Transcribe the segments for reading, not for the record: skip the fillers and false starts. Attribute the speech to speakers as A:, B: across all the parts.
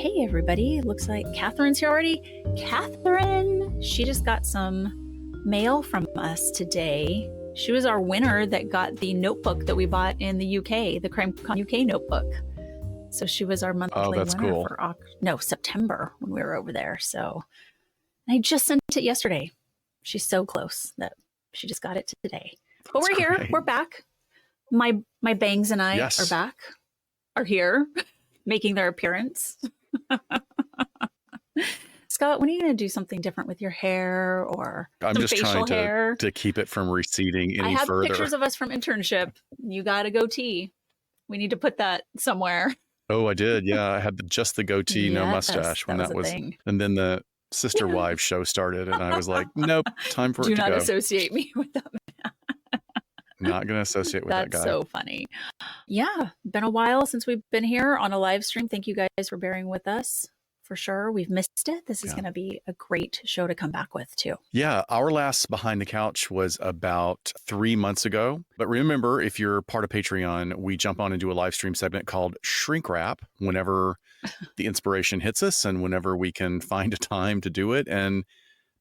A: Hey, everybody. Looks like Catherine's here already. Catherine, she just got some mail from us today. She was our winner that got the notebook that we bought in the UK, the CrimeCon UK notebook. So she was our monthly winner
B: cool.
A: for September when we were over there. So I just sent it yesterday. She's so close that she just got it today. But
B: That's
A: we're here.
B: great.
A: We're back. My bangs and I
B: Yes.
A: are back. Are here, making their appearance. Scott, when are you going to do something different with your hair or
B: I'm
A: some
B: just
A: facial
B: trying
A: hair?
B: to keep it from receding
A: I
B: any
A: have
B: further.
A: pictures of us from internship. You got a goatee. We need to put that somewhere.
B: Oh, I did. Yeah, I had just the goatee, no
A: Yes,
B: mustache when
A: that
B: that
A: was
B: was.
A: a thing.
B: And then the Sister Wives show started, and I was like, nope, time for
A: Do
B: it to
A: not
B: go.
A: associate me with that.
B: Not going to associate with that
A: That's
B: guy.
A: so funny. Yeah, been a while since we've been here on a live stream. Thank you guys for bearing with us. For sure. We've missed it. This is going to be a great show to come back with, too.
B: Yeah, our last Behind the Couch was about 3 months ago. But remember, if you're part of Patreon, we jump on and do a live stream segment called Shrink Wrap whenever the inspiration hits us and whenever we can find a time to do it. And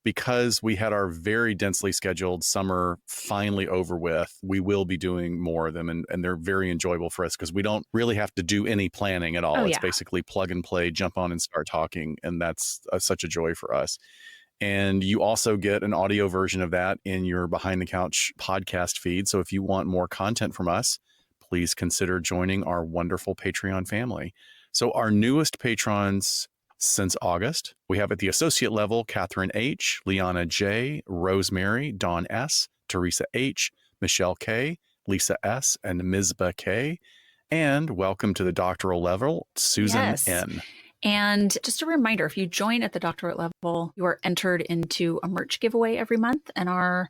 B: because we had our very densely scheduled summer finally over with, we will be doing more of them. And they're very enjoyable for us because we don't really have to do any planning at all.
A: Oh,
B: it's
A: yeah.
B: basically plug and play, jump on and start talking. And that's such a joy for us. And you also get an audio version of that in your Behind the Couch podcast feed. So if you want more content from us, please consider joining our wonderful Patreon family. So our newest patrons since August, we have at the associate level, Catherine H., Liana J., Rosemary, Dawn S., Teresa H., Michelle K., Lisa S., and Mizba K. And welcome to the doctoral level, Susan
A: Yes.
B: N.
A: And just a reminder, if you join at the doctorate level, you are entered into a merch giveaway every month. And our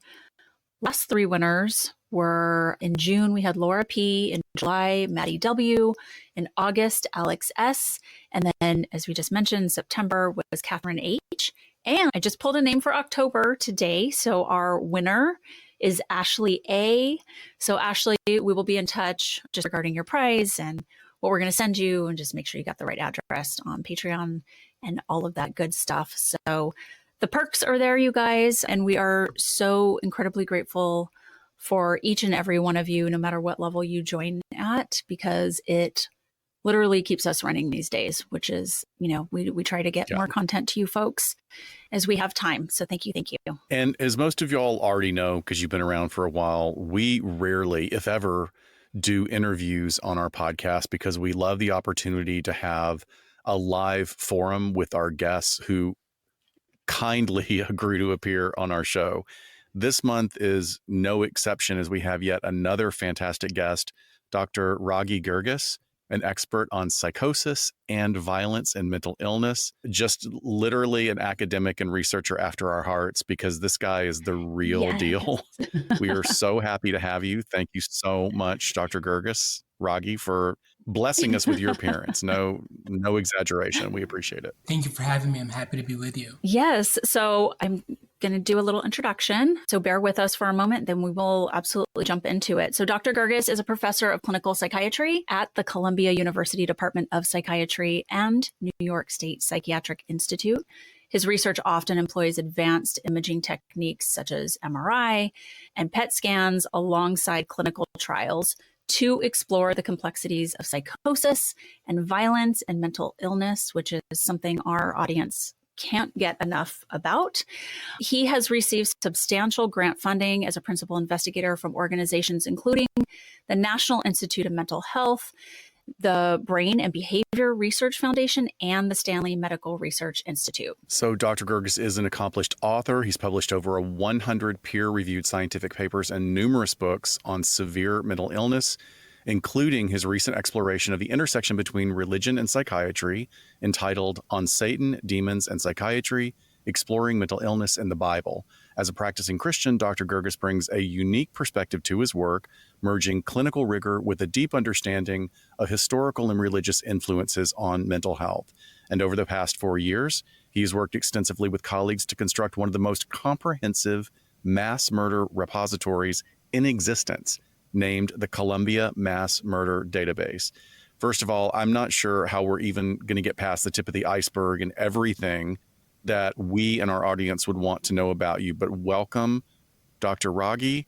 A: last 3 winners were in June, we had Laura P. In July, Maddie W. In August, Alex S. And then, as we just mentioned, September was Catherine H. And I just pulled a name for October today. So our winner is Ashley A. So Ashley, we will be in touch just regarding your prize and what we're going to send you, and just make sure you got the right address on Patreon and all of that good stuff. So the perks are there, you guys, and we are so incredibly grateful for each and every one of you, no matter what level you join at, because it literally keeps us running these days, which is, we try to get more content to you folks as we have time. So thank you. Thank you.
B: And as most of y'all already know, because you've been around for a while, we rarely, if ever, do interviews on our podcast because we love the opportunity to have a live forum with our guests who kindly agree to appear on our show. This month is no exception, as we have yet another fantastic guest, Dr. Ragy Girgis, an expert on psychosis and violence and mental illness, just literally an academic and researcher after our hearts, because this guy is the real deal. We are so happy to have you. Thank you so much, Dr. Girgis, Ragy, for blessing us with your appearance. No exaggeration. We appreciate it.
C: Thank you for having me. I'm happy to be with you.
A: Yes. So I'm going to do a little introduction. So bear with us for a moment, then we will absolutely jump into it. So Dr. Girgis is a professor of clinical psychiatry at the Columbia University Department of Psychiatry and New York State Psychiatric Institute. His research often employs advanced imaging techniques such as MRI and PET scans alongside clinical trials to explore the complexities of psychosis and violence and mental illness, which is something our audience can't get enough about. He has received substantial grant funding as a principal investigator from organizations including the National Institute of Mental Health, the Brain and Behavior Research Foundation, and the Stanley Medical Research Institute.
B: So Dr. Girgis is an accomplished author. He's published over 100 peer-reviewed scientific papers and numerous books on severe mental illness, including his recent exploration of the intersection between religion and psychiatry, entitled On Satan, Demons, and Psychiatry, Exploring Mental Illness in the Bible. As a practicing Christian, Dr. Girgis brings a unique perspective to his work, merging clinical rigor with a deep understanding of historical and religious influences on mental health. And over the past 4 years, he's worked extensively with colleagues to construct one of the most comprehensive mass murder repositories in existence, named the Columbia Mass Murder Database. First of all, I'm not sure how we're even going to get past the tip of the iceberg and everything that we and our audience would want to know about you. But welcome, Dr. Ragy.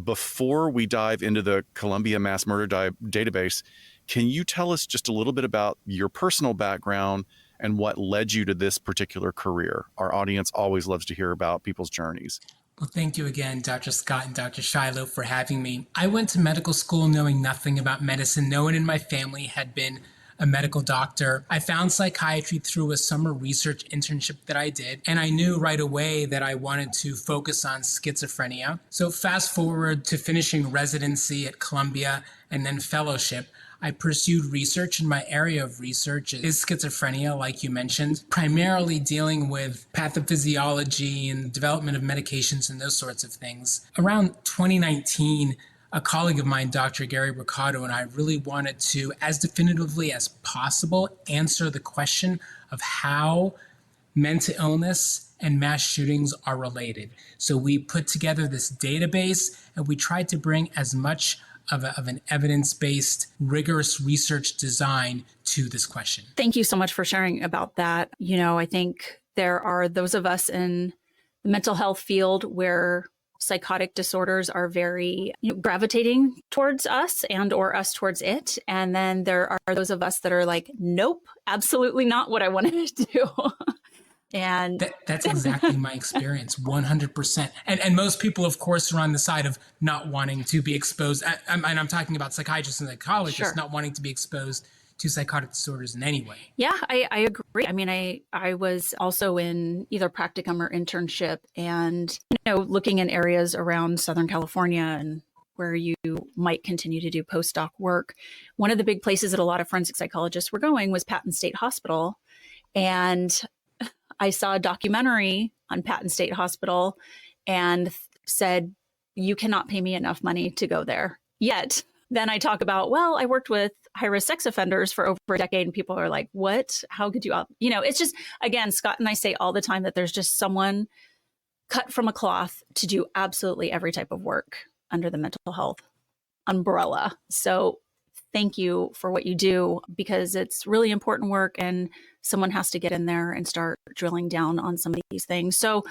B: Before we dive into the Columbia Mass Murder Database, can you tell us just a little bit about your personal background and what led you to this particular career? Our audience always loves to hear about people's journeys.
C: Well, thank you again, Dr. Scott and Dr. Shiloh, for having me. I went to medical school knowing nothing about medicine. No one in my family had been a medical doctor. I found psychiatry through a summer research internship that I did, and I knew right away that I wanted to focus on schizophrenia. So fast forward to finishing residency at Columbia and then fellowship, I pursued research, and my area of research is schizophrenia, like you mentioned, primarily dealing with pathophysiology and development of medications and those sorts of things. Around 2019, a colleague of mine, Dr. Gary Ricardo, and I really wanted to, as definitively as possible, answer the question of how mental illness and mass shootings are related. So we put together this database, and we tried to bring as much of an evidence-based, rigorous research design to this question.
A: Thank you so much for sharing about that. I think there are those of us in the mental health field where psychotic disorders are very gravitating towards us and or us towards it. And then there are those of us that are like, nope, absolutely not what I wanted to do. And
C: that's exactly my experience, 100%. And most people, of course, are on the side of not wanting to be exposed. And I'm talking about psychiatrists and psychologists,
A: sure,
C: not wanting to be exposed to psychotic disorders in any way.
A: Yeah, I agree. I mean, I was also in either practicum or internship and, looking in areas around Southern California and where you might continue to do postdoc work. One of the big places that a lot of forensic psychologists were going was Patton State Hospital. And I saw a documentary on Patton State Hospital and said, you cannot pay me enough money to go there. Yet, then I talk about, well, I worked with high-risk sex offenders for over a decade, and people are like, what? How could you? It's just, again, Scott and I say all the time that there's just someone cut from a cloth to do absolutely every type of work under the mental health umbrella. So thank you for what you do, because it's really important work and someone has to get in there and start drilling down on some of these things. So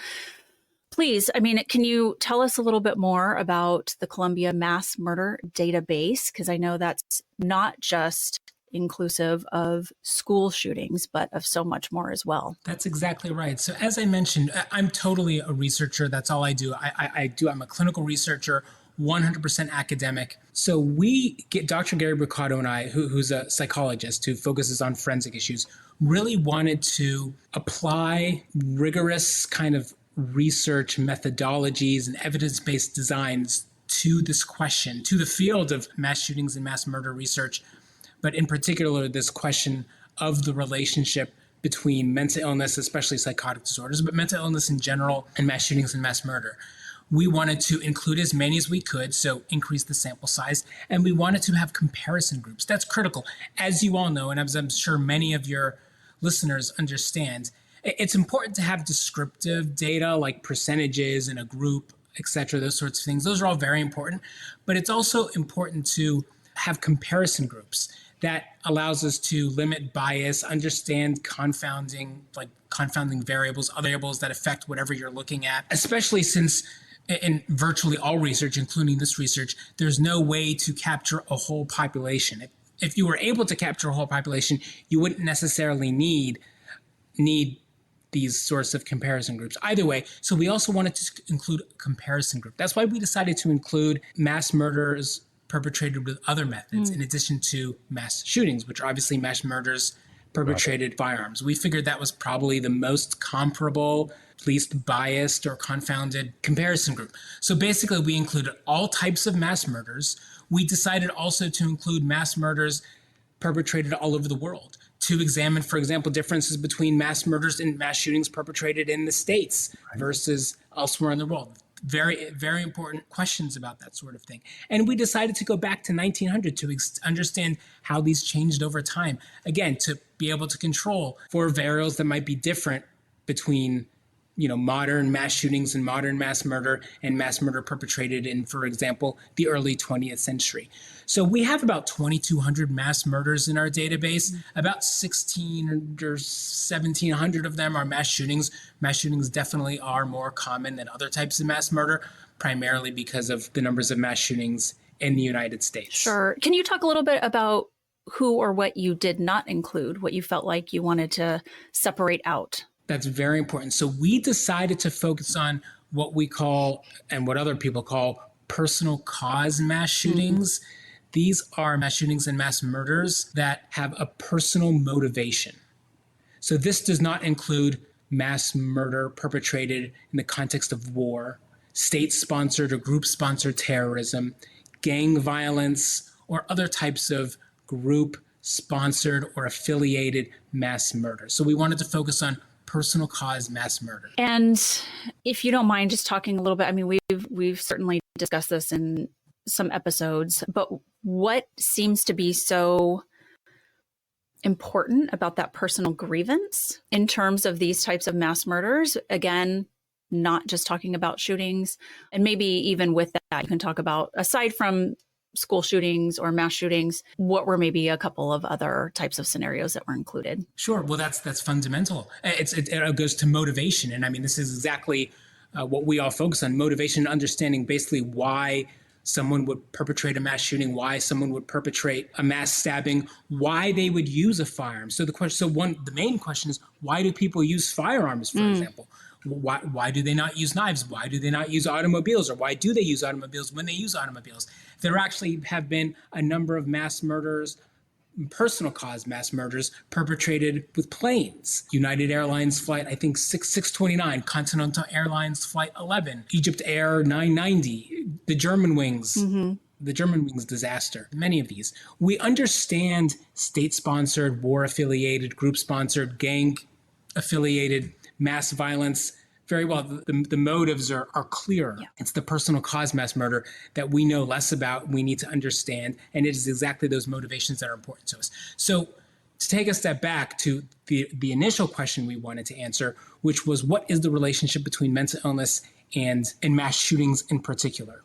A: please, can you tell us a little bit more about the Columbia Mass Murder Database? Because I know that's not just inclusive of school shootings, but of so much more as well.
C: That's exactly right. So as I mentioned, I'm totally a researcher. That's all I do. I'm a clinical researcher, 100% academic. So we get Dr. Gary Ricardo and I, who's a psychologist who focuses on forensic issues, really wanted to apply rigorous kind of research methodologies and evidence-based designs to this question, to the field of mass shootings and mass murder research, but in particular, this question of the relationship between mental illness, especially psychotic disorders, but mental illness in general, and mass shootings and mass murder. We wanted to include as many as we could, so increase the sample size, and we wanted to have comparison groups. That's critical. As you all know, and as I'm sure many of your listeners understand, it's important to have descriptive data like percentages in a group, et cetera, those sorts of things. Those are all very important, but it's also important to have comparison groups that allows us to limit bias, understand confounding variables, other variables that affect whatever you're looking at, especially since in virtually all research, including this research, there's no way to capture a whole population. If you were able to capture a whole population, you wouldn't necessarily need these sorts of comparison groups. Either way, so we also wanted to include a comparison group. That's why we decided to include mass murders perpetrated with other methods in addition to mass shootings, which are obviously mass murders perpetrated firearms. We figured that was probably the most comparable, least biased or confounded comparison group. So basically, we included all types of mass murders. We decided also to include mass murders perpetrated all over the world to examine, for example, differences between mass murders and mass shootings perpetrated in the States versus elsewhere in the world. Very, very important questions about that sort of thing. And we decided to go back to 1900 to understand how these changed over time. Again, to be able to control for variables that might be different between, modern mass shootings and modern mass murder perpetrated in, for example, the early 20th century. So we have about 2,200 mass murders in our database. About 1,600 or 1,700 of them are mass shootings. Mass shootings definitely are more common than other types of mass murder, primarily because of the numbers of mass shootings in the United States.
A: Sure. Can you talk a little bit about who or what you did not include, what you felt like you wanted to separate out?
C: That's very important. So we decided to focus on what we call, and what other people call, personal cause mass shootings. These are mass shootings and mass murders that have a personal motivation. So this does not include mass murder perpetrated in the context of war, state-sponsored or group-sponsored terrorism, gang violence, or other types of group-sponsored or affiliated mass murder. So we wanted to focus on personal cause mass murder.
A: And if you don't mind just talking a little bit, I mean, we've certainly discussed this in some episodes, but what seems to be so important about that personal grievance in terms of these types of mass murders? Again, not just talking about shootings, and maybe even with that, you can talk about, aside from school shootings or mass shootings, what were maybe a couple of other types of scenarios that were included?
C: Sure. Well, that's fundamental. It goes to motivation. And I mean, this is exactly what we all focus on, motivation, understanding basically why someone would perpetrate a mass shooting, why someone would perpetrate a mass stabbing, why they would use a firearm. So the main question is, why do people use firearms, for example? Why do they not use knives? Why do they not use automobiles? Or why do they use automobiles when they use automobiles? There actually have been a number of mass murders, personal cause mass murders, perpetrated with planes. United Airlines flight, I think 629, Continental Airlines flight 11, Egypt Air 990, the Germanwings. The Germanwings disaster, many of these. We understand state-sponsored, war-affiliated, group-sponsored, gang-affiliated mass violence very well. The motives are clearer. Yeah. It's the personal cause mass murder that we know less about, we need to understand, and it is exactly those motivations that are important to us. So to take a step back to the initial question we wanted to answer, which was, what is the relationship between mental illness and mass shootings in particular?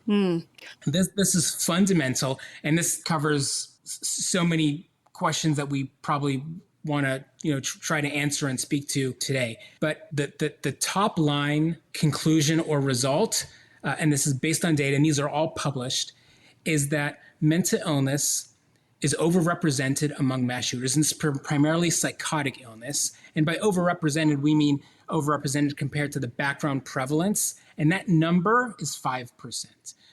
C: This is fundamental, and this covers so many questions that we probably want to try to answer and speak to today. But the top line conclusion or result, and this is based on data, and these are all published, is that mental illness is overrepresented among mass shooters, and it's primarily psychotic illness. And by overrepresented, we mean overrepresented compared to the background prevalence, and that number is 5%.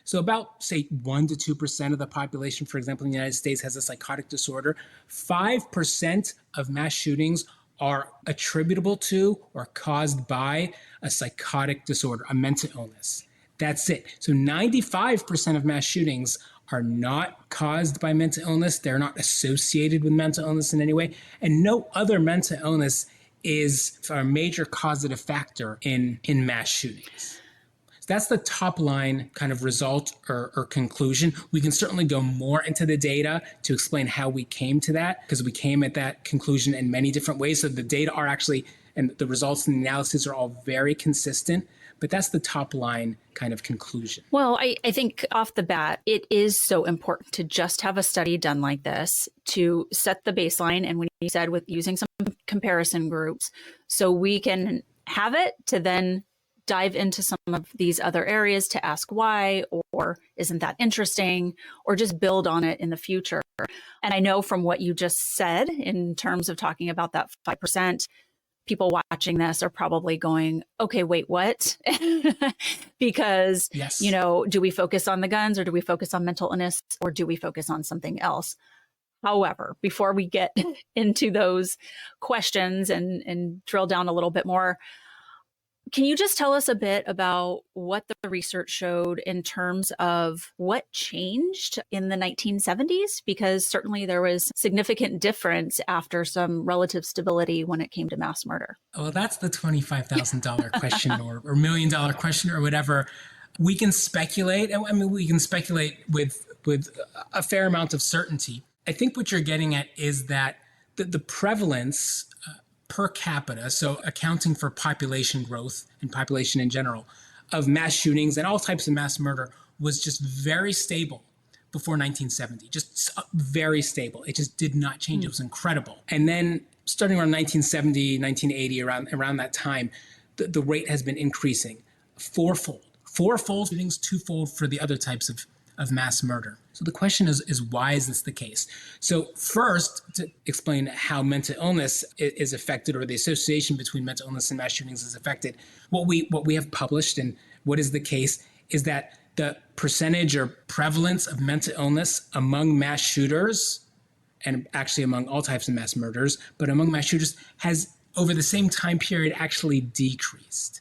C: So about, say, 1% to 2% of the population, for example, in the United States has a psychotic disorder. 5% of mass shootings are attributable to or caused by a psychotic disorder, a mental illness. That's it. So 95% of mass shootings are not caused by mental illness. They're not associated with mental illness in any way. And no other mental illness is a major causative factor in mass shootings. That's the top line kind of result or conclusion. We can certainly go more into the data to explain how we came to that, because we came at that conclusion in many different ways. So the data are actually, and the results and the analysis are all very consistent, but that's the top line kind of conclusion.
A: Well, I think off the bat, it is so important to just have a study done like this to set the baseline. And when you said with using some comparison groups, so we can have it to then dive into some of these other areas to ask why, or isn't that interesting, or just build on it in the future. And I know from what you just said in terms of talking about that 5%, people watching this are probably going, okay, wait, what? Because,
C: yes.
A: Do we focus on the guns, or do we focus on mental illness, or do we focus on something else? However, before we get into those questions and drill down a little bit more, can you just tell us a bit about what the research showed in terms of what changed in the 1970s? Because certainly there was significant difference after some relative stability when it came to mass murder.
C: Well, that's the $25,000 question or $1 million question or whatever. We can speculate. I mean, we can speculate with a fair amount of certainty. I think what you're getting at is that the prevalence per capita, so accounting for population growth and population in general, of mass shootings and all types of mass murder was just very stable before 1970, just very stable. It just did not change. It was incredible. And then starting around 1970, 1980, around that time, the rate has been increasing fourfold shootings, twofold for the other types of mass murder. So the question is why is this the case? So first, to explain how mental illness is affected, or the association between mental illness and mass shootings is affected, what we have published and what is the case is that the percentage or prevalence of mental illness among mass shooters, and actually among all types of mass murders, but among mass shooters, has over the same time period actually decreased.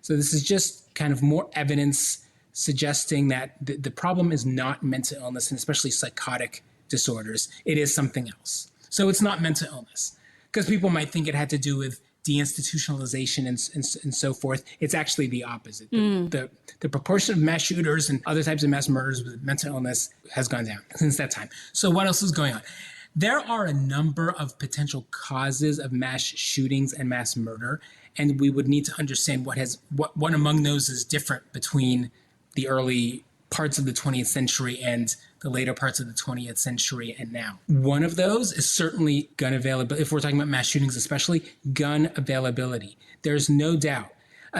C: So this is just kind of more evidence suggesting that the problem is not mental illness, and especially psychotic disorders. It is something else. So it's not mental illness, because people might think it had to do with deinstitutionalization and so forth. It's actually the opposite. The proportion of mass shooters and other types of mass murders with mental illness has gone down since that time. So what else is going on? There are a number of potential causes of mass shootings and mass murder, and we would need to understand what among those is different between the early parts of the 20th century and the later parts of the 20th century and now. One of those is certainly gun availability. If we're talking about mass shootings, especially gun availability, there's no doubt.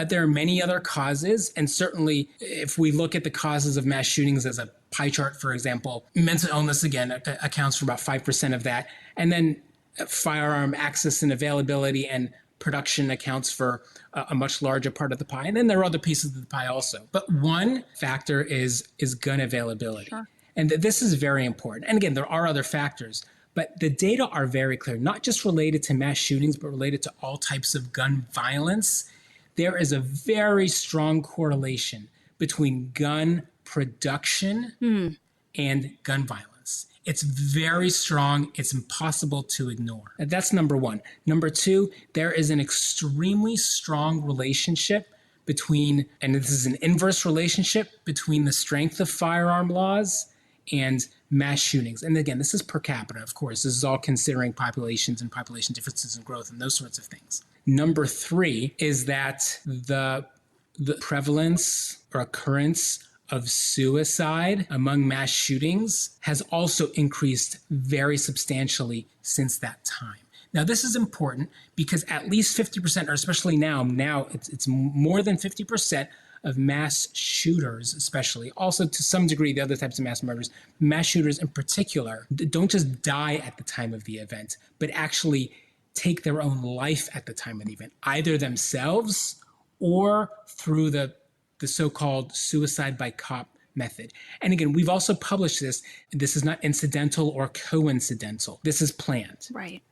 C: There are many other causes, and certainly if we look at the causes of mass shootings as a pie chart, for example, mental illness, again, accounts for about 5% of that. And then firearm access and availability and production accounts for a much larger part of the pie. And then there are other pieces of the pie also. But one factor is gun availability. Sure. And this is very important. And again, there are other factors, but the data are very clear, not just related to mass shootings, but related to all types of gun violence. There is a very strong correlation between gun production and gun violence. It's very strong. It's impossible to ignore. And that's number one. Number two, there is an extremely strong relationship between, and this is an inverse relationship, between the strength of firearm laws and mass shootings. And again, this is per capita, of course. This is all considering populations and population differences in growth and those sorts of things. Number three is that the prevalence or occurrence of suicide among mass shootings has also increased very substantially since that time. Now, this is important because at least 50%, or especially now it's more than 50% of mass shooters, especially, also to some degree the other types of mass murders, mass shooters in particular, don't just die at the time of the event, but actually take their own life at the time of the event, either themselves or through the so-called suicide by cop method. And again, we've also published this. This is not incidental or coincidental. This is planned.
A: Right.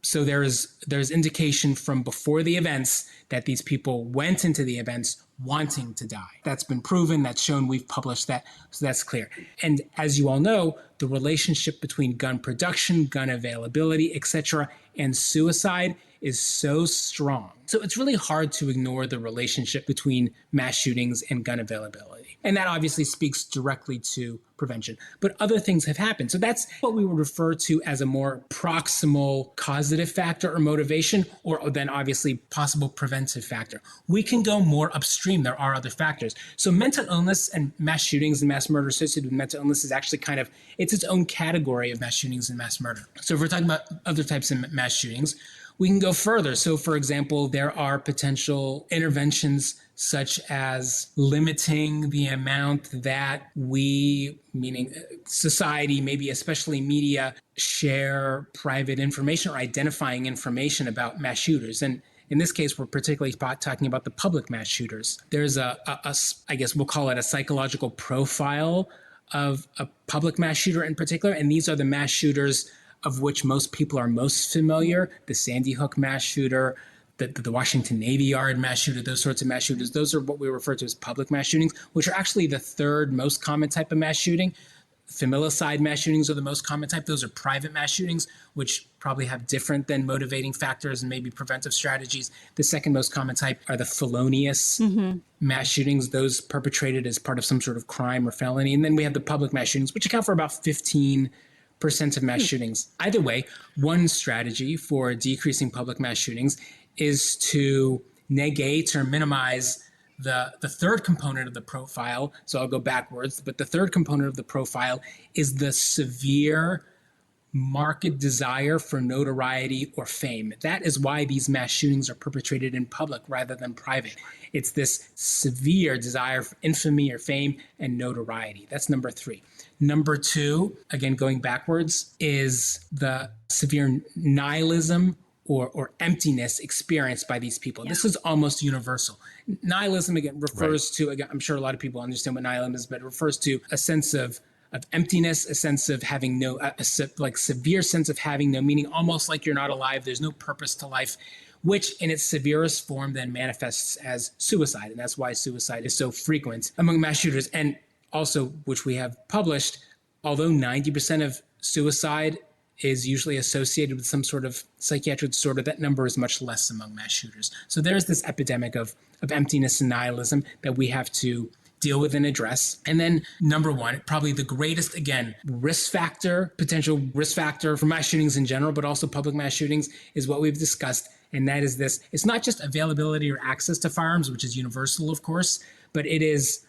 C: So there's indication from before the events that these people went into the events wanting to die. That's been proven, that's shown, we've published that, so that's clear. And as you all know, the relationship between gun production, gun availability, etc., and suicide is so strong. So it's really hard to ignore the relationship between mass shootings and gun availability. And that obviously speaks directly to prevention. But other things have happened. So that's what we would refer to as a more proximal causative factor or motivation, or then obviously possible preventive factor. We can go more upstream. There are other factors. So mental illness and mass shootings and mass murder associated with mental illness is actually it's its own category of mass shootings and mass murder. So if we're talking about other types of mass shootings, we can go further. So for example, there are potential interventions such as limiting the amount that we, meaning society, maybe especially media, share private information or identifying information about mass shooters. And in this case, we're particularly talking about the public mass shooters. There's I guess we'll call it a psychological profile of a public mass shooter in particular. And these are the mass shooters of which most people are most familiar: the Sandy Hook mass shooter, the Washington Navy Yard mass shooter, those sorts of mass shooters. Those are what we refer to as public mass shootings, which are actually the third most common type of mass shooting. Familicide mass shootings are the most common type. Those are private mass shootings, which probably have different than motivating factors and maybe preventive strategies. The second most common type are the felonious mass shootings, those perpetrated as part of some sort of crime or felony. And then we have the public mass shootings, which account for about 15% percent of mass shootings. Either way, one strategy for decreasing public mass shootings is to negate or minimize the third component of the profile. So I'll go backwards, but the third component of the profile is the severe market desire for notoriety or fame. That is why these mass shootings are perpetrated in public rather than private. It's this severe desire for infamy or fame and notoriety. That's number 3. Number 2, again, going backwards, is the severe nihilism or emptiness experienced by these people. This is almost universal. Nihilism, again, refers to, again, I'm sure a lot of people understand what nihilism is, but it refers to a sense of emptiness, a sense of having no, like severe sense of having no meaning, almost like you're not alive. There's no purpose to life, which in its severest form then manifests as suicide. And that's why suicide is so frequent among mass shooters. And also, which we have published, although 90% of suicide is usually associated with some sort of psychiatric disorder, that number is much less among mass shooters. So there's this epidemic of emptiness and nihilism that we have to deal with and address. And then number 1, probably the greatest, again, potential risk factor for mass shootings in general, but also public mass shootings, is what we've discussed. And that is this: it's not just availability or access to firearms, which is universal, of course, but it is,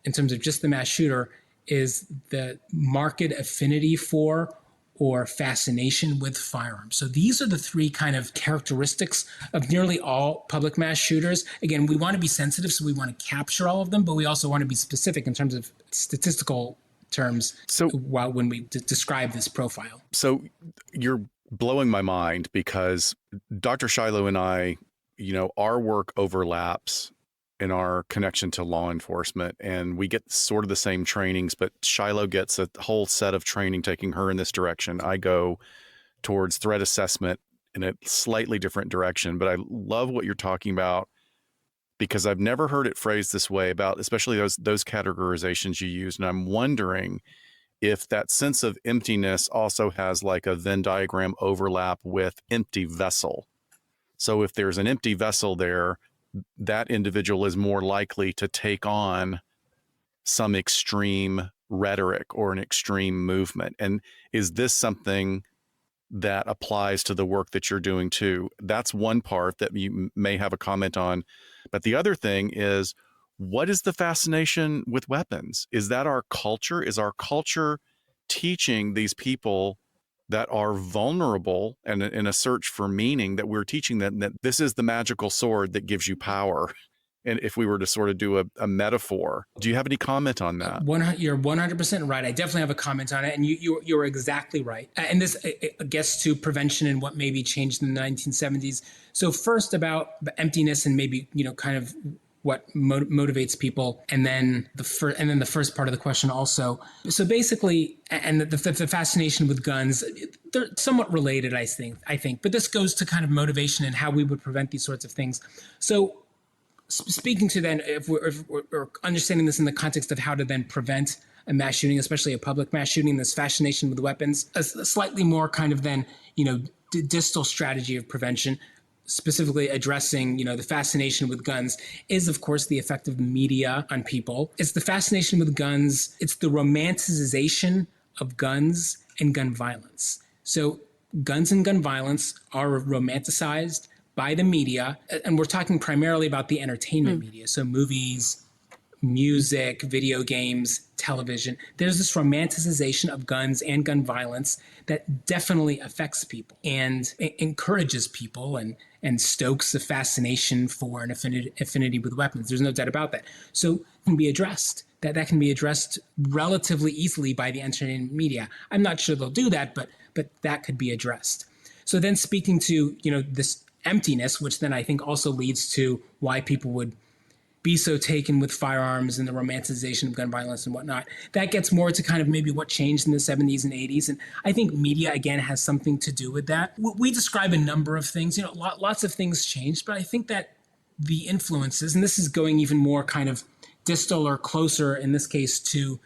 C: in terms of just the mass shooter, is the marked affinity for or fascination with firearms. So these are the 3 kind of characteristics of nearly all public mass shooters. Again, we want to be sensitive, so we want to capture all of them, but we also want to be specific in terms of statistical terms when we describe this profile.
B: So you're blowing my mind, because Dr. Shiloh and I, our work overlaps in our connection to law enforcement, and we get sort of the same trainings, but Shiloh gets a whole set of training taking her in this direction. I go towards threat assessment in a slightly different direction, but I love what you're talking about, because I've never heard it phrased this way, about especially those categorizations you use. And I'm wondering if that sense of emptiness also has like a Venn diagram overlap with empty vessel. So if there's an empty vessel there, that individual is more likely to take on some extreme rhetoric or an extreme movement. And is this something that applies to the work that you're doing too? That's one part that you may have a comment on. But the other thing is, what is the fascination with weapons? Is that our culture? Is our culture teaching these people that are vulnerable and in a search for meaning, that we're teaching them that this is the magical sword that gives you power? And if we were to sort of do a metaphor, do you have any comment on that?
C: You're 100% right. I definitely have a comment on it. And you're exactly right. And this gets to prevention and what maybe changed in the 1970s. So first about emptiness and maybe, kind of what motivates people, and then the first part of the question also. So basically, and the fascination with guns, they're somewhat related, I think. But this goes to kind of motivation and how we would prevent these sorts of things. So speaking to then, if we're understanding this in the context of how to then prevent a mass shooting, especially a public mass shooting, this fascination with weapons, a slightly more kind of then, distal strategy of prevention, specifically addressing, the fascination with guns, is, of course, the effect of media on people. It's the fascination with guns. It's the romanticization of guns and gun violence. So guns and gun violence are romanticized by the media, and we're talking primarily about the entertainment media. So movies, music, video games, television. There's this romanticization of guns and gun violence that definitely affects people and encourages people and stokes the fascination for an affinity with weapons. There's no doubt about that. So it can be addressed. That can be addressed relatively easily by the entertainment media. I'm not sure they'll do that, but that could be addressed. So then speaking to, this emptiness, which then I think also leads to why people would be so taken with firearms and the romanticization of gun violence and whatnot. That gets more to kind of maybe what changed in the 70s and 80s. And I think media, again, has something to do with that. We describe a number of things, lots of things changed, but I think that the influences, and this is going even more kind of distal or closer in this case to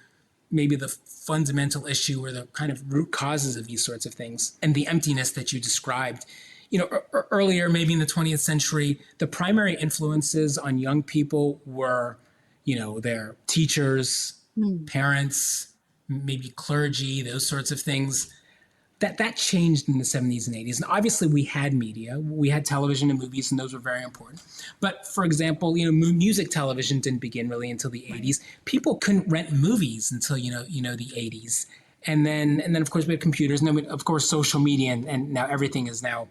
C: maybe the fundamental issue or the kind of root causes of these sorts of things, and the emptiness that you described. Earlier, maybe in the 20th century, the primary influences on young people were, their teachers, parents, maybe clergy, those sorts of things. That changed in the 70s and 80s. And obviously we had media, we had television and movies, and those were very important. But for example, music television didn't begin really until the 80s. People couldn't rent movies until, the 80s. And then of course we had computers, and then of course social media, and now everything is now,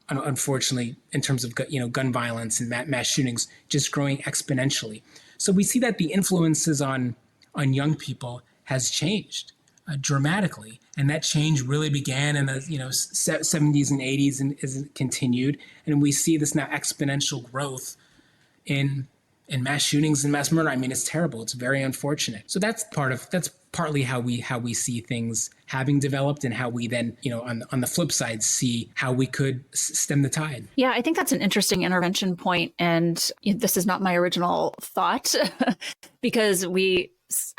C: unfortunately, in terms of gun violence and mass shootings, just growing exponentially. So we see that the influences on young people has changed dramatically, and that change really began in the 70s and 80s and is continued. And we see this now exponential growth in mass shootings and mass murder. I mean, it's terrible. It's very unfortunate. So that's partly how we see things having developed, and how we then, on the flip side, see how we could stem the tide.
A: Yeah, I think that's an interesting intervention point. And this is not my original thought because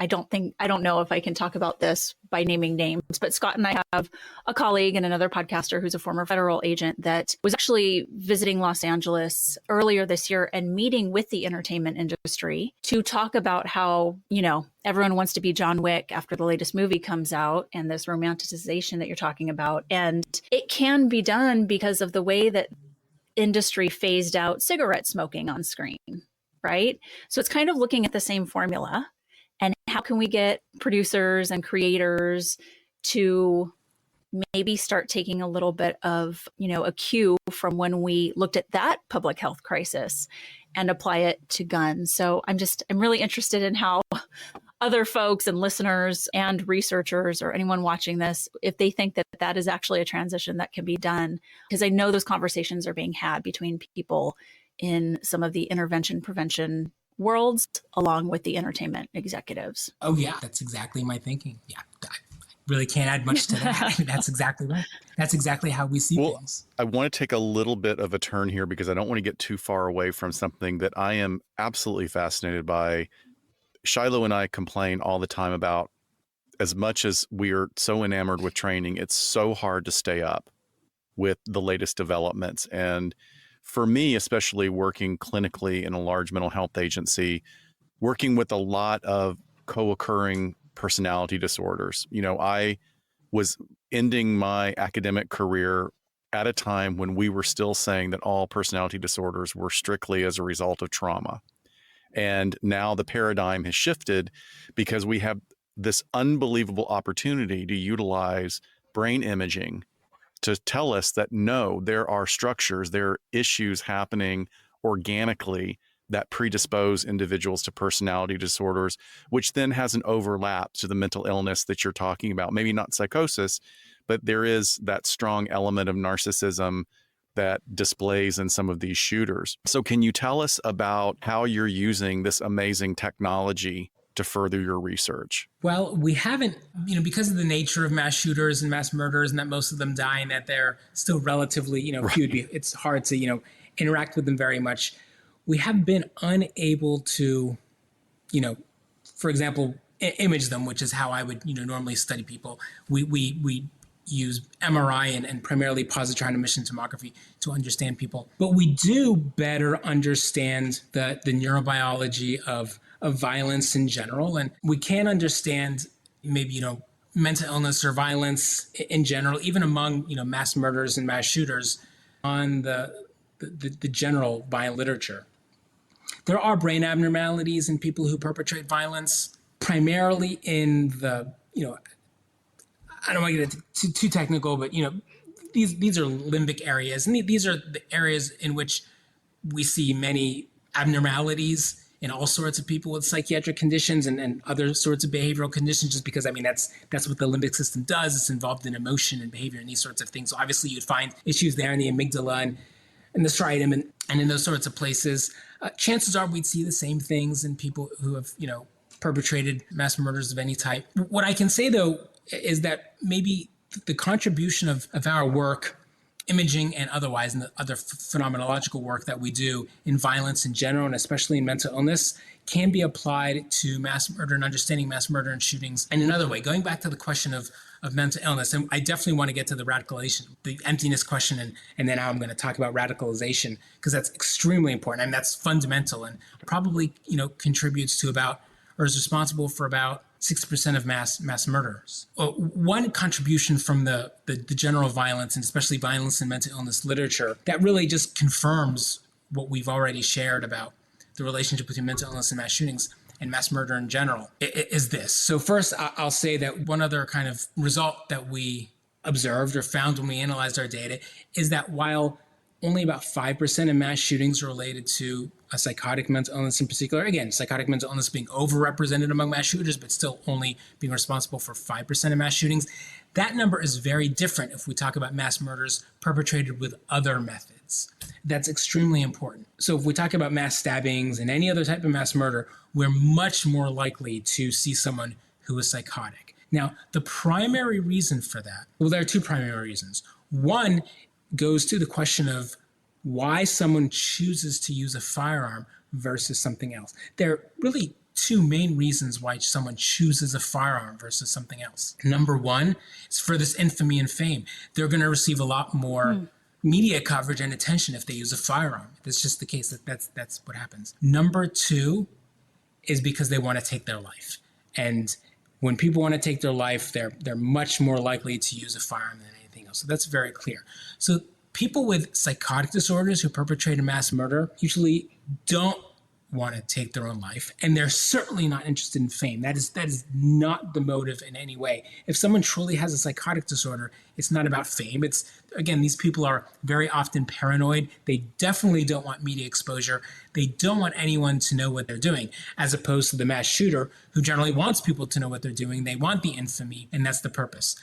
A: I don't know if I can talk about this by naming names, but Scott and I have a colleague and another podcaster who's a former federal agent that was actually visiting Los Angeles earlier this year and meeting with the entertainment industry to talk about how, everyone wants to be John Wick after the latest movie comes out, and this romanticization that you're talking about. And it can be done because of the way that industry phased out cigarette smoking on screen, right? So it's kind of looking at the same formula. And how can we get producers and creators to maybe start taking a little bit of, a cue from when we looked at that public health crisis and apply it to guns? So I'm really interested in how other folks and listeners and researchers or anyone watching this, if they think that that is actually a transition that can be done, because I know those conversations are being had between people in some of the intervention prevention worlds, along with the entertainment executives.
C: Oh yeah, that's exactly my thinking. Yeah, I really can't add much to that. That's exactly right. That's exactly how we see things.
B: I want to take a little bit of a turn here because I don't want to get too far away from something that I am absolutely fascinated by. Shiloh and I complain all the time about, as much as we are so enamored with training, it's so hard to stay up with the latest developments. And for me, especially working clinically in a large mental health agency, working with a lot of co-occurring personality disorders, I was ending my academic career at a time when we were still saying that all personality disorders were strictly as a result of trauma. And now the paradigm has shifted because we have this unbelievable opportunity to utilize brain imaging to tell us that no, there are structures, there are issues happening organically that predispose individuals to personality disorders, which then has an overlap to the mental illness that you're talking about. Maybe not psychosis, but there is that strong element of narcissism that displays in some of these shooters. So can you tell us about how you're using this amazing technology to further your research?
C: Well, we haven't, because of the nature of mass shooters and mass murderers, and that most of them die, and that they're still relatively, few. It's hard to, interact with them very much. We have been unable to, for example, image them, which is how I would, normally study people. We use MRI and primarily positron emission tomography to understand people. But we do better understand the neurobiology of violence in general. And we can understand maybe, mental illness or violence in general, even among, mass murderers and mass shooters on the general violent literature. There are brain abnormalities in people who perpetrate violence, primarily in the, I don't want to get too technical, but, these are limbic areas. And these are the areas in which we see many abnormalities in all sorts of people with psychiatric conditions and other sorts of behavioral conditions, just because, that's what the limbic system does. It's involved in emotion and behavior and these sorts of things. So obviously you'd find issues there in the amygdala and the striatum and in those sorts of places. Chances are we'd see the same things in people who have, perpetrated mass murders of any type. What I can say, though, is that maybe the contribution of our work, imaging and otherwise, and the other phenomenological work that we do in violence in general, and especially in mental illness, can be applied to mass murder and understanding mass murder and shootings. And another way, going back to the question of mental illness, and I definitely want to get to the radicalization, the emptiness question, and then how I'm going to talk about radicalization, because that's extremely important. That's fundamental and probably, contributes to about, or is responsible for about 6% of mass murders. One contribution from the general violence, and especially violence and mental illness literature, that really just confirms what we've already shared about the relationship between mental illness and mass shootings and mass murder in general, is this. So first, I'll say that one other kind of result that we observed or found when we analyzed our data is that while only about 5% of mass shootings are related to a psychotic mental illness in particular, again, psychotic mental illness being overrepresented among mass shooters, but still only being responsible for 5% of mass shootings, that number is very different if we talk about mass murders perpetrated with other methods. That's extremely important. So if we talk about mass stabbings and any other type of mass murder, we're much more likely to see someone who is psychotic. Now, the primary reason for that, well, there are two primary reasons. One goes to the question of why someone chooses to use a firearm versus something else. There are really two main reasons why someone chooses a firearm versus something else. Number one is for this infamy and fame. They're going to receive a lot more media coverage and attention if they use a firearm. That's just the case. That's what happens. Number two is because they want to take their life. And when people want to take their life, they're much more likely to use a firearm than anything else. So that's very clear. So people with psychotic disorders who perpetrate a mass murder usually don't want to take their own life, and they're certainly not interested in fame. That is not the motive in any way. If someone truly has a psychotic disorder, it's not about fame. It's, again, these people are very often paranoid. They definitely don't want media exposure. They don't want anyone to know what they're doing, as opposed to the mass shooter who generally wants people to know what they're doing. They want the infamy, and that's the purpose.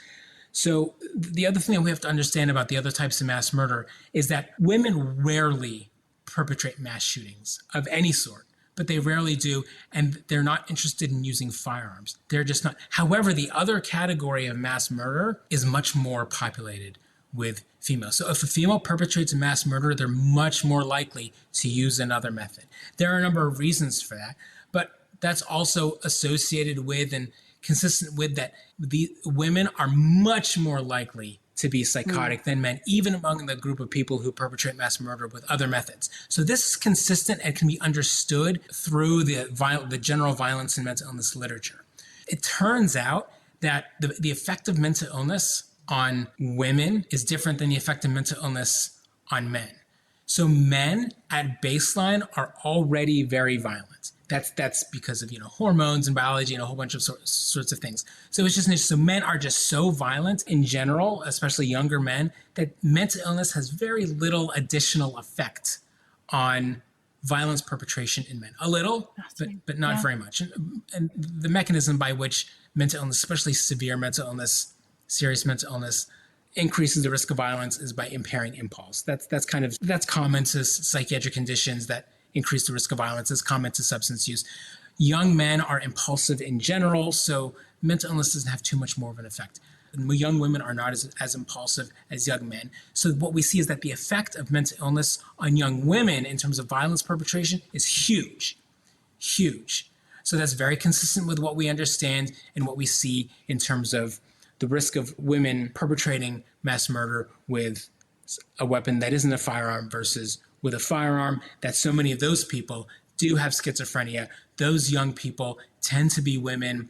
C: So the other thing that we have to understand about the other types of mass murder is that women rarely perpetrate mass shootings of any sort, but they rarely do, and they're not interested in using firearms. They're just not. However, the other category of mass murder is much more populated with females. So if a female perpetrates a mass murder, they're much more likely to use another method. There are a number of reasons for that, but that's also associated with and consistent with that the women are much more likely to be psychotic than men, even among the group of people who perpetrate mass murder with other methods. So this is consistent and can be understood through the general violence and mental illness literature. It turns out that the effect of mental illness on women is different than the effect of mental illness on men. So men at baseline are already very violent. That's because of hormones and biology and a whole bunch of sorts of things. So it's just so men are just so violent in general, especially younger men, that mental illness has very little additional effect on violence perpetration in men. A little, but not very much. And the mechanism by which mental illness, especially severe mental illness, serious mental illness, increases the risk of violence is by impairing impulse. That's common to psychiatric conditions that increase the risk of violence. Is common to substance use. Young men are impulsive in general, so mental illness doesn't have too much more of an effect. Young women are not as impulsive as young men. So what we see is that the effect of mental illness on young women in terms of violence perpetration is huge, huge. So that's very consistent with what we understand and what we see in terms of the risk of women perpetrating mass murder with a weapon that isn't a firearm versus with a firearm, that so many of those people do have schizophrenia. Those young people tend to be women.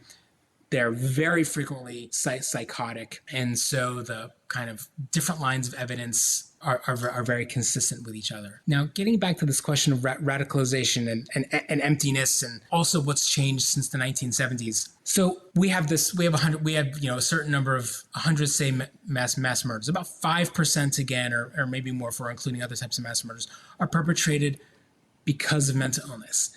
C: They're very frequently psychotic. And so the kind of different lines of evidence are very consistent with each other. Now, getting back to this question of radicalization and emptiness, and also what's changed since the 1970s. So we have a certain number of 100, say, mass murders. About 5% again, or maybe more if we're including other types of mass murders, are perpetrated because of mental illness.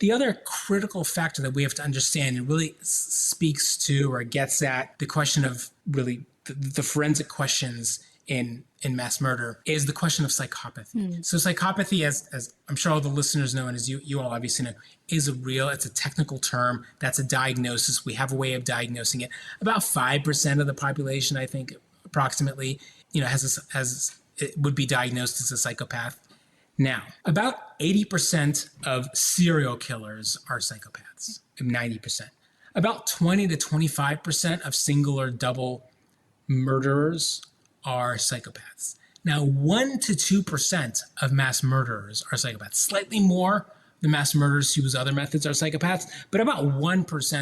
C: The other critical factor that we have to understand, and really speaks to or gets at the question of really the forensic questions in mass murder, is the question of psychopathy. So psychopathy, as I'm sure all the listeners know, and as you all obviously know, it's a technical term. That's a diagnosis. We have a way of diagnosing it. About 5% of the population, I think, approximately, it would be diagnosed as a psychopath. Now, about 80% of serial killers are psychopaths, 90%. About 20 to 25% of single or double murderers are psychopaths. Now, 1 to 2% of mass murderers are psychopaths, slightly more, the mass murderers who use other methods are psychopaths, but about 1%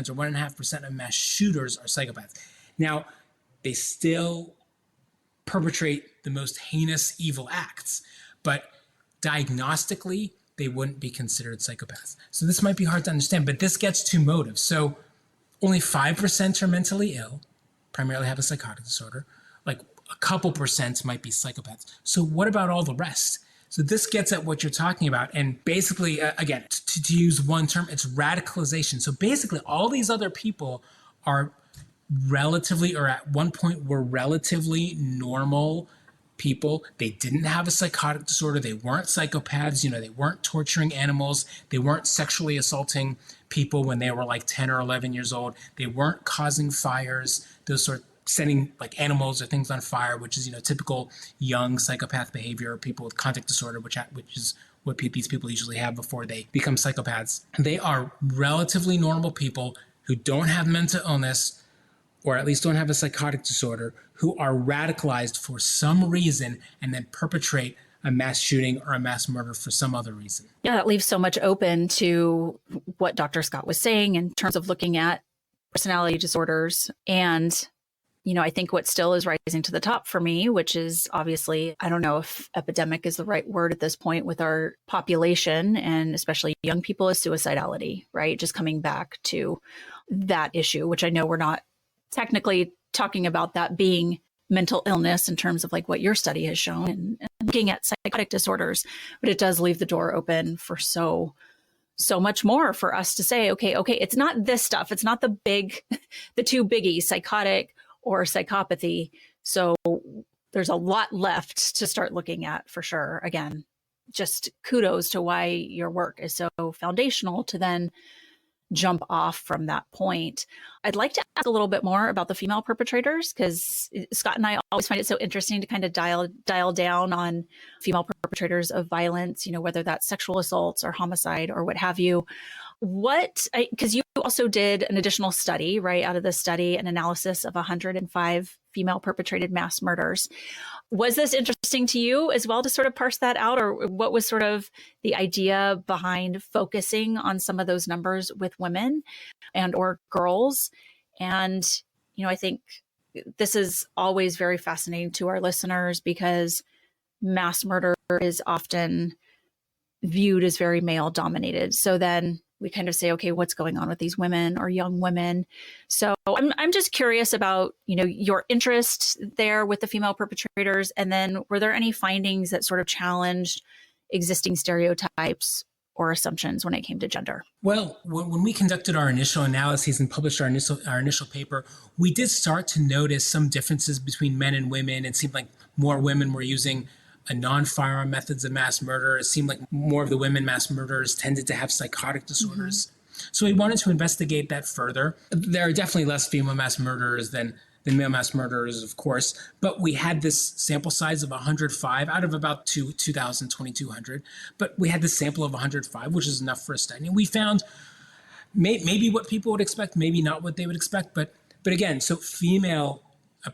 C: or 1.5% of mass shooters are psychopaths. Now, they still perpetrate the most heinous evil acts, but diagnostically, they wouldn't be considered psychopaths. So this might be hard to understand, but this gets to motive. So only 5% are mentally ill, primarily have a psychotic disorder. Like a couple percent might be psychopaths. So what about all the rest? So this gets at what you're talking about. And basically, again, to use one term, it's radicalization. So basically, all these other people are relatively, or at one point were relatively normal people. They didn't have a psychotic disorder. They weren't psychopaths. They weren't torturing animals. They weren't sexually assaulting people when they were like 10 or 11 years old. They weren't causing fires, those sort of setting like animals or things on fire, which is, typical young psychopath behavior, people with conduct disorder, which is what these people usually have before they become psychopaths. They are relatively normal people who don't have mental illness, or at least don't have a psychotic disorder, who are radicalized for some reason and then perpetrate a mass shooting or a mass murder for some other reason.
A: Yeah, that leaves so much open to what Dr. Scott was saying in terms of looking at personality disorders. And, I think what still is rising to the top for me, which is obviously, I don't know if epidemic is the right word at this point with our population, and especially young people, is suicidality, right? Just coming back to that issue, which I know we're not technically talking about that being mental illness in terms of like what your study has shown and looking at psychotic disorders, but it does leave the door open for so much more for us to say, okay, it's not this stuff. It's not the two biggies, psychotic or psychopathy. So there's a lot left to start looking at for sure. Again, just kudos to why your work is so foundational to then jump off from that point. I'd like to ask a little bit more about the female perpetrators, because Scott and I always find it so interesting to kind of dial down on female perpetrators of violence, whether that's sexual assaults or homicide or what have you. Because you also did an additional study, right? Out of the study, an analysis of 105 female perpetrated mass murders. Was this interesting to you as well to sort of parse that out, or what was sort of the idea behind focusing on some of those numbers with women and or girls? And, I think this is always very fascinating to our listeners because mass murder is often viewed as very male dominated. So then we kind of say, okay, what's going on with these women or young women? So I'm just curious about, your interest there with the female perpetrators. And then were there any findings that sort of challenged existing stereotypes or assumptions when it came to gender?
C: Well, when we conducted our initial analyses and published our initial paper, we did start to notice some differences between men and women. It seemed like more women were using non-firearm methods of mass murder. It seemed like more of the women mass murderers tended to have psychotic disorders. Mm-hmm. So we wanted to investigate that further. There are definitely less female mass murderers than male mass murderers, of course, but we had this sample size of 105 out of about 2,200. But we had this sample of 105, which is enough for a study. And we found maybe what people would expect, maybe not what they would expect. But again, so female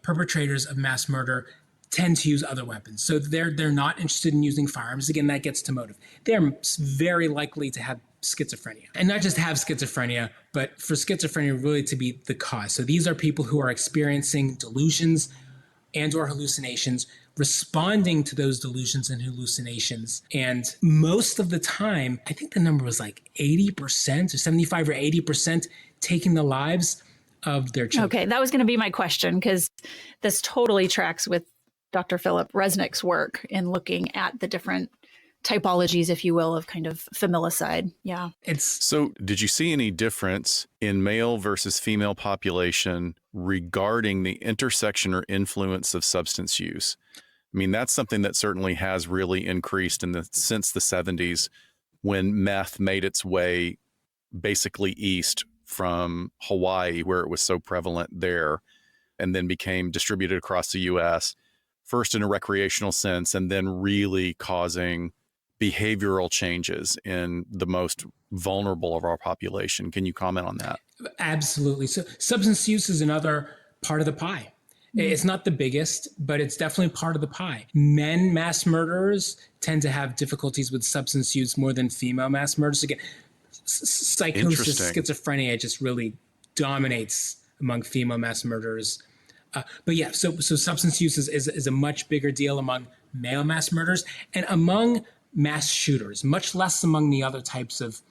C: perpetrators of mass murder tend to use other weapons. So they're not interested in using firearms. Again, that gets to motive. They're very likely to have schizophrenia. And not just have schizophrenia, but for schizophrenia really to be the cause. So these are people who are experiencing delusions and or hallucinations, responding to those delusions and hallucinations. And most of the time, I think the number was like 80% or 75 or 80% taking the lives of their children.
A: Okay, that was going to be my question, because this totally tracks with Dr. Philip Resnick's work in looking at the different typologies, if you will, of kind of familicide. Yeah.
B: So did you see any difference in male versus female population regarding the intersection or influence of substance use? I mean, that's something that certainly has really increased since the 70s, when meth made its way basically east from Hawaii, where it was so prevalent there, and then became distributed across the U.S., first in a recreational sense, and then really causing behavioral changes in the most vulnerable of our population. Can you comment on that?
C: Absolutely. So substance use is another part of the pie. It's not the biggest, but it's definitely part of the pie. Men mass murderers tend to have difficulties with substance use more than female mass murderers. Again, psychosis, schizophrenia just really dominates among female mass murderers. But yeah, so substance use is a much bigger deal among male mass murderers and among mass shooters, much less among the other types of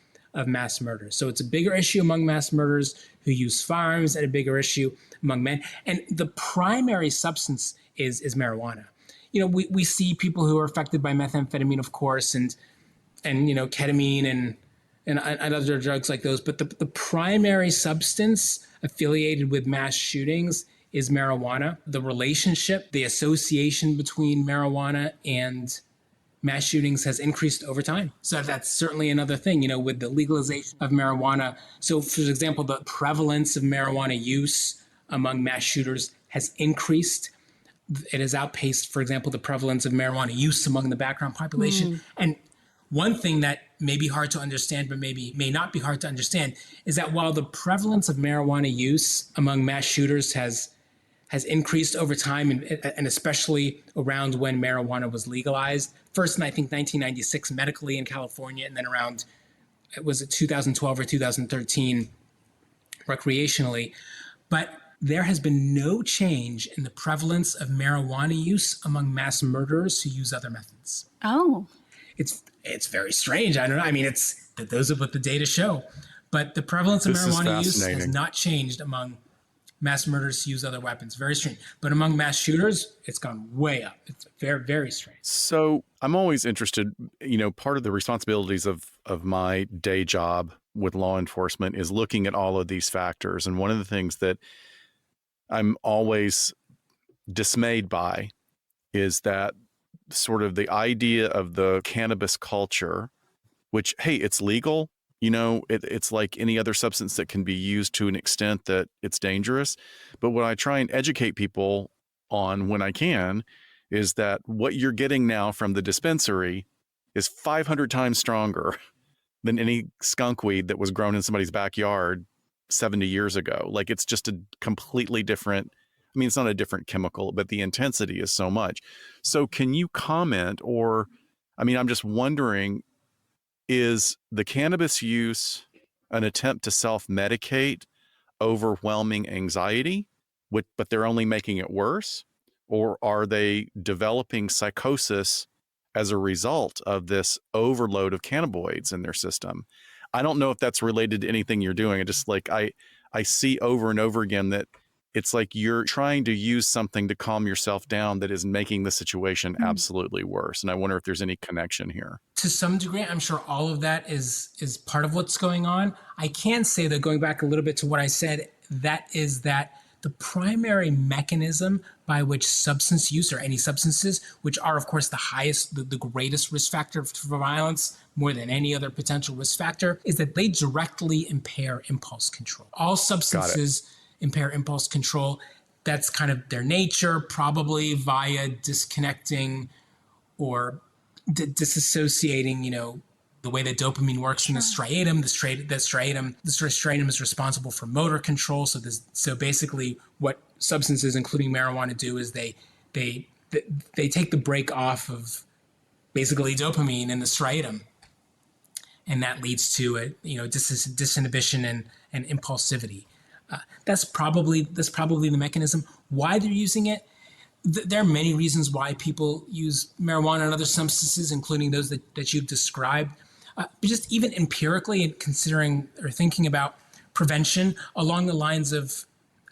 C: mass murders. So it's a bigger issue among mass murderers who use firearms and a bigger issue among men. And the primary substance is marijuana. You know, we see people who are affected by methamphetamine, of course, and you know, ketamine and other drugs like those. But the primary substance affiliated with mass shootings is marijuana. The relationship, the association between marijuana and mass shootings has increased over time. So that's certainly another thing, you know, with the legalization of marijuana. So for example, the prevalence of marijuana use among mass shooters has increased. It has outpaced, for example, the prevalence of marijuana use among the background population. And one thing that may be hard to understand, but maybe may not be hard to understand, is that while the prevalence of marijuana use among mass shooters has increased over time, and especially around when marijuana was legalized. First in, I think, 1996 medically in California, and then around, was it 2012 or 2013 recreationally. But there has been no change in the prevalence of marijuana use among mass murderers who use other methods.
A: Oh.
C: It's very strange. I don't know. I mean, those are what the data show. But the prevalence of marijuana use has not changed among mass murderers who use other weapons. Very strange. But among mass shooters, it's gone way up. It's very, very strange.
B: So I'm always interested, you know, part of the responsibilities of my day job with law enforcement is looking at all of these factors. And one of the things that I'm always dismayed by is that sort of the idea of the cannabis culture, which, hey, it's legal. You know, it's like any other substance that can be used to an extent that it's dangerous. But what I try and educate people on when I can is that what you're getting now from the dispensary is 500 times stronger than any skunk weed that was grown in somebody's backyard 70 years ago. Like, it's just a completely different, I mean, it's not a different chemical, but the intensity is so much. So can you comment, or, I mean, I'm just wondering, is the cannabis use an attempt to self-medicate overwhelming anxiety, but they're only making it worse? Or are they developing psychosis as a result of this overload of cannabinoids in their system? I don't know if that's related to anything you're doing. I just like, I see over and over again that it's like you're trying to use something to calm yourself down that is making the situation absolutely worse. And I wonder if there's any connection here.
C: To some degree, I'm sure all of that is part of what's going on. I can say that, going back a little bit to what I said, that is that the primary mechanism by which substance use, or any substances, which are, of course, the greatest risk factor for violence, more than any other potential risk factor, is that they directly impair impulse control. All substances impair impulse control. That's kind of their nature, probably via disconnecting or disassociating, you know, the way that dopamine works in the striatum. The striatum is responsible for motor control. So basically what substances, including marijuana, do is they take the brake off of basically dopamine in the striatum. And that leads to disinhibition and impulsivity. That's probably the mechanism. Why they're using it, there are many reasons why people use marijuana and other substances, including those that you've described. But just even empirically, and considering or thinking about prevention along the lines of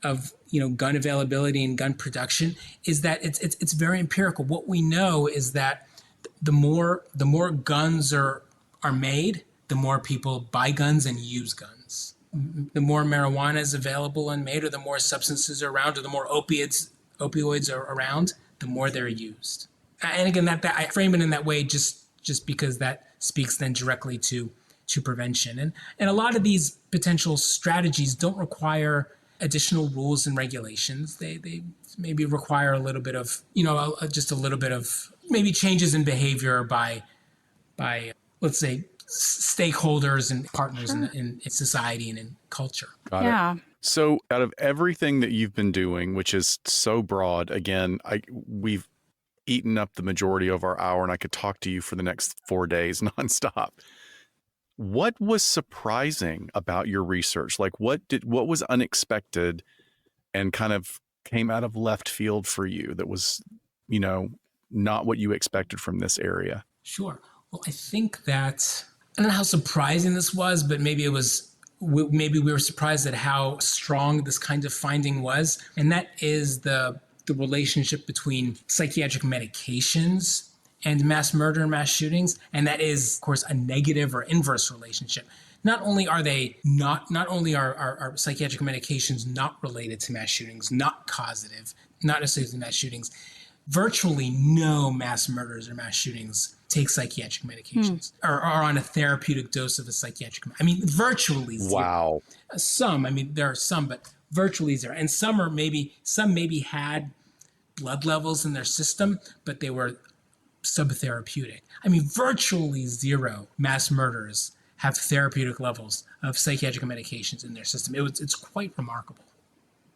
C: gun availability and gun production, is that it's very empirical. What we know is that the more guns are made, the more people buy guns and use guns. The more marijuana is available and made, or the more substances are around, or the more opioids are around, the more they're used. And again, that I frame it in that way just because that speaks then directly to prevention. And a lot of these potential strategies don't require additional rules and regulations. They maybe require a little bit of, just a little bit of maybe changes in behavior by let's say, stakeholders and partners in society and in culture.
B: Got it. So out of everything that you've been doing, which is so broad, again, we've eaten up the majority of our hour and I could talk to you for the next 4 days nonstop. What was surprising about your research? Like what was unexpected and kind of came out of left field for you that was, not what you expected from this area?
C: Sure. Well, I think that, I don't know how surprising this was, but maybe we were surprised at how strong this kind of finding was. And that is the relationship between psychiatric medications and mass murder and mass shootings. And that is, of course, a negative or inverse relationship. Not only are psychiatric medications not related to mass shootings, not causative, not necessarily to mass shootings, virtually no mass murders or mass shootings take psychiatric medications or are on a therapeutic dose of a psychiatric. Virtually zero.
B: Wow.
C: There are some, but virtually zero. And some maybe had blood levels in their system, but they were subtherapeutic. Virtually zero mass murders have therapeutic levels of psychiatric medications in their system. It's quite remarkable.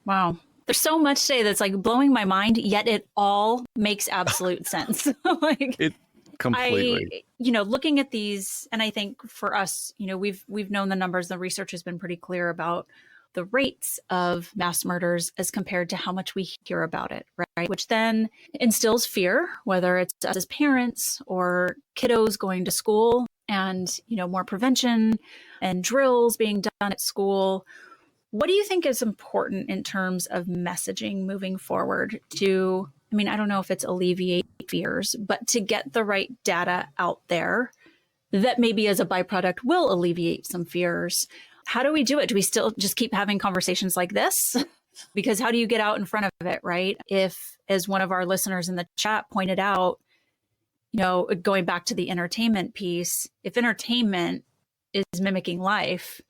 A: Wow. There's so much today that's like blowing my mind, yet it all makes absolute sense.
B: It completely.
A: Looking at these, and I think for us, we've known the numbers, the research has been pretty clear about the rates of mass murders as compared to how much we hear about it, right? Which then instills fear, whether it's us as parents or kiddos going to school and, more prevention and drills being done at school. What do you think is important in terms of messaging moving forward to, I don't know if it's alleviate fears, but to get the right data out there that maybe as a byproduct will alleviate some fears? How do we do it? Do we still just keep having conversations like this? Because how do you get out in front of it, right? If, as one of our listeners in the chat pointed out, going back to the entertainment piece, if entertainment is mimicking life,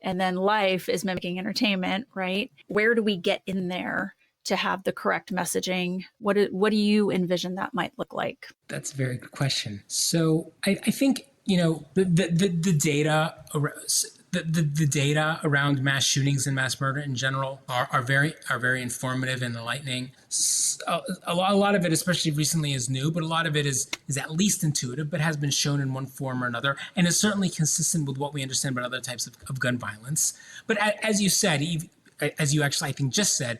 A: and then life is mimicking entertainment, right? Where do we get in there to have the correct messaging? What do you envision that might look like?
C: That's a very good question. So I think, the data the data around mass shootings and mass murder in general are very informative and enlightening. A lot of it, especially recently, is new, but a lot of it is at least intuitive, but has been shown in one form or another, and is certainly consistent with what we understand about other types of gun violence. But as you said, as you actually I think just said,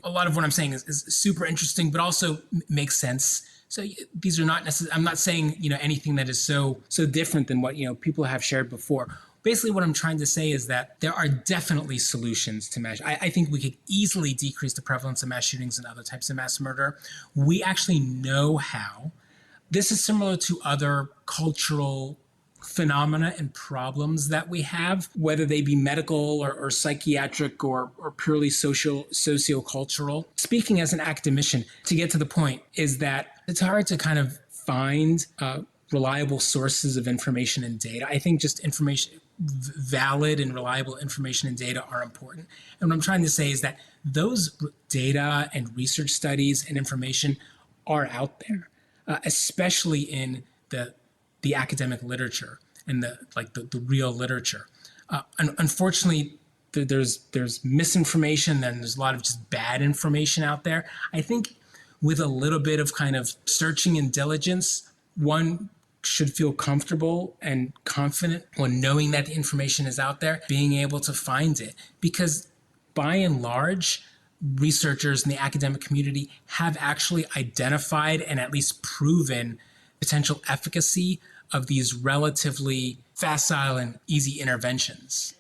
C: a lot of what I'm saying is super interesting, but also makes sense. So these are not necessarily, I'm not saying, anything that is so different than what, people have shared before. Basically, what I'm trying to say is that there are definitely solutions to mass. I think we could easily decrease the prevalence of mass shootings and other types of mass murder. We actually know how. This is similar to other cultural phenomena and problems that we have, whether they be medical or psychiatric or purely sociocultural. Speaking as an academician, to get to the point, is that it's hard to kind of find reliable sources of information and data. I think just valid and reliable information and data are important. And what I'm trying to say is that those data and research studies and information are out there, especially in the academic literature and the real literature. Unfortunately, there's misinformation and there's a lot of just bad information out there. I think with a little bit of kind of searching and diligence, one should feel comfortable and confident when knowing that the information is out there, being able to find it. Because by and large, researchers in the academic community have actually identified and at least proven potential efficacy of these relatively facile and easy interventions.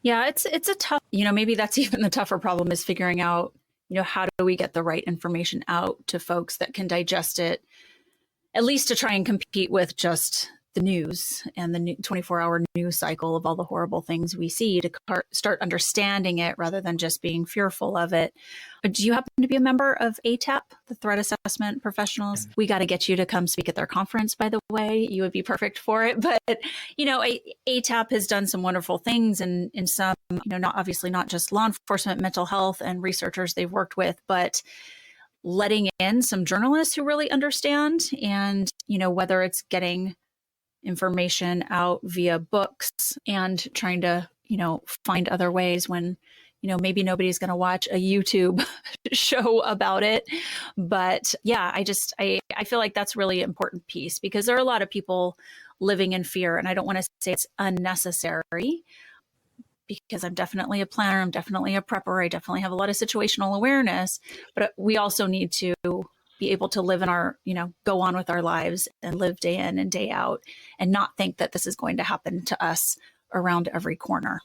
A: Yeah, it's a tough, maybe that's even the tougher problem, is figuring out, how do we get the right information out to folks that can digest it, at least to try and compete with just the news and the 24-hour news cycle of all the horrible things we see, to start understanding it rather than just being fearful of it. Do you happen to be a member of ATAP, the Threat Assessment Professionals? We got to get you to come speak at their conference, by the way. You would be perfect for it. But, ATAP has done some wonderful things, and in some, not just law enforcement, mental health, and researchers they've worked with, but letting in some journalists who really understand, and, whether it's getting information out via books and trying to, find other ways when, maybe nobody's going to watch a YouTube show about it. But yeah, I feel like that's really important piece, because there are a lot of people living in fear, and I don't want to say it's unnecessary, because I'm definitely a planner. I'm definitely a prepper. I definitely have a lot of situational awareness, but we also need to be able to live in our, go on with our lives and live day in and day out, and not think that this is going to happen to us around every corner.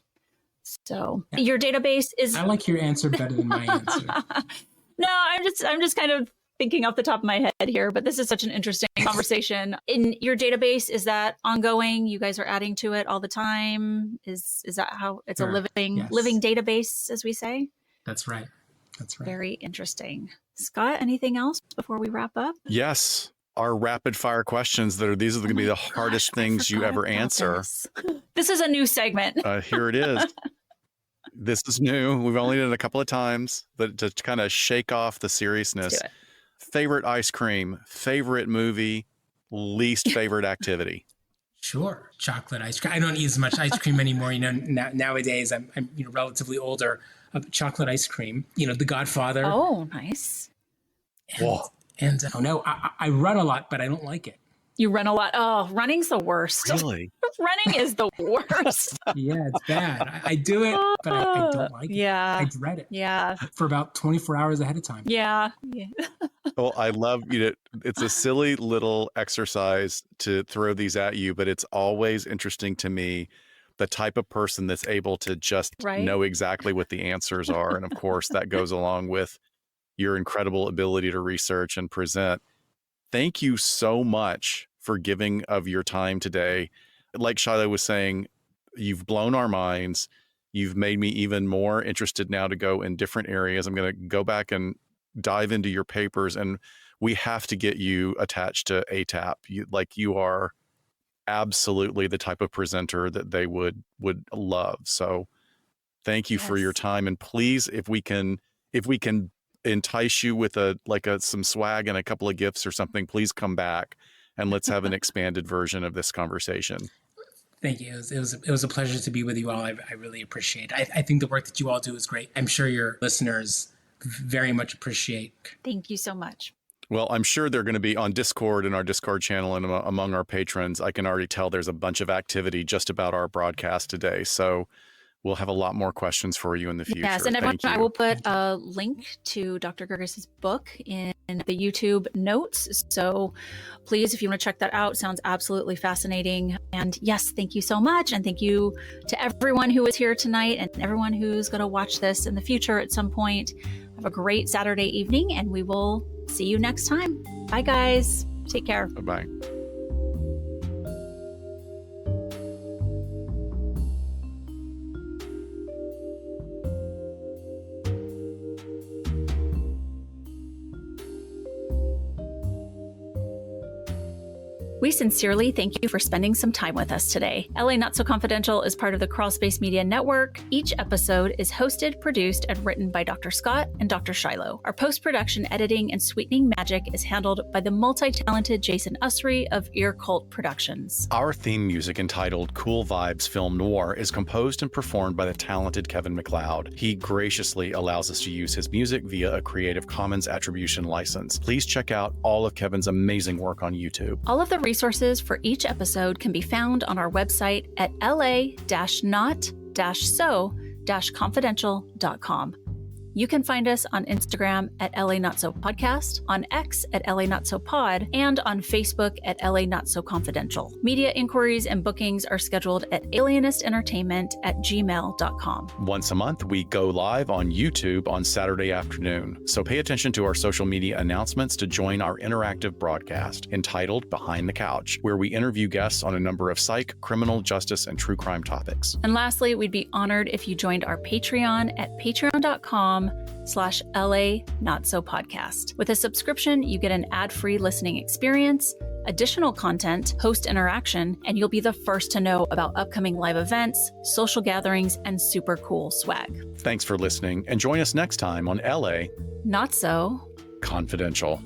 A: So your database is...
C: I like your answer better than my answer.
A: No, I'm just kind of thinking off the top of my head here, but this is such an interesting conversation. In your database, is that ongoing? You guys are adding to it all the time? Is that how it's
C: Sure.
A: a living database, as we say?
C: That's right. That's right.
A: Very interesting. Scott, anything else before we wrap up?
B: Yes. Our rapid fire questions these are going to be the hardest things you ever answer.
A: This is a new segment.
B: Here it is. This is new. We've only done it a couple of times, but to kind of shake off the seriousness.
A: Let's do it.
B: Favorite ice cream, favorite movie, least favorite activity.
C: Sure. Chocolate ice cream. I don't eat as much ice cream anymore. Nowadays I'm relatively older. Chocolate ice cream, The Godfather.
A: Oh, nice.
C: And I run a lot, but I don't like it.
A: You run a lot. Oh, running's the worst.
B: Really?
A: Running is the worst.
C: Yeah, it's bad. I do it, but I don't like it.
A: Yeah.
C: I dread it.
A: Yeah.
C: For about 24 hours ahead of time.
A: Yeah.
B: Well, I love, it's a silly little exercise to throw these at you, but it's always interesting to me, the type of person that's able to just know exactly what the answers are. And of course, that goes along with your incredible ability to research and present. Thank you so much for giving of your time today. Like Shiloh was saying, you've blown our minds. You've made me even more interested now to go in different areas. I'm going to go back and dive into your papers, and we have to get you attached to ATAP. You are absolutely the type of presenter that they would love. So thank you for your time. And please, if we can entice you with some swag and a couple of gifts or something, please come back and let's have an expanded version of this conversation.
C: Thank you. It was a pleasure to be with you all. I really appreciate it. I think the work that you all do is great. I'm sure your listeners very much appreciate.
A: Thank you so much.
B: Well, I'm sure they're going to be on Discord and our Discord channel and among our patrons. I can already tell there's a bunch of activity just about our broadcast today. So we'll have a lot more questions for you in the future.
A: Yes, and everyone, I will put a link to Dr. Girgis's book in the YouTube notes. So please, if you want to check that out, sounds absolutely fascinating. And yes, thank you so much. And thank you to everyone who was here tonight and everyone who's going to watch this in the future at some point. Have a great Saturday evening, and we will see you next time. Bye, guys. Take care.
B: Bye-bye.
A: We sincerely thank you for spending some time with us today. LA Not So Confidential is part of the Crawlspace Media Network. Each episode is hosted, produced, and written by Dr. Scott and Dr. Shiloh. Our post-production editing and sweetening magic is handled by the multi-talented Jason Usry of Ear Cult Productions.
B: Our theme music, entitled Cool Vibes Film Noir, is composed and performed by the talented Kevin MacLeod. He graciously allows us to use his music via a Creative Commons Attribution license. Please check out all of Kevin's amazing work on YouTube.
A: All of the resources for each episode can be found on our website at la-not-so-confidential.com. You can find us on Instagram at LA Not So Podcast, on X at LA Not So Pod, and on Facebook at LA Not So Confidential. Media inquiries and bookings are scheduled at alienistentertainment@gmail.com.
B: Once a month, we go live on YouTube on Saturday afternoon. So pay attention to our social media announcements to join our interactive broadcast entitled Behind the Couch, where we interview guests on a number of psych, criminal justice, and true crime topics.
A: And lastly, we'd be honored if you joined our Patreon at patreon.com/LA Not So Podcast. With a subscription, you get an ad-free listening experience, additional content, host interaction, and you'll be the first to know about upcoming live events, social gatherings, and super cool swag.
B: Thanks for listening, and join us next time on LA
A: Not So
B: Confidential.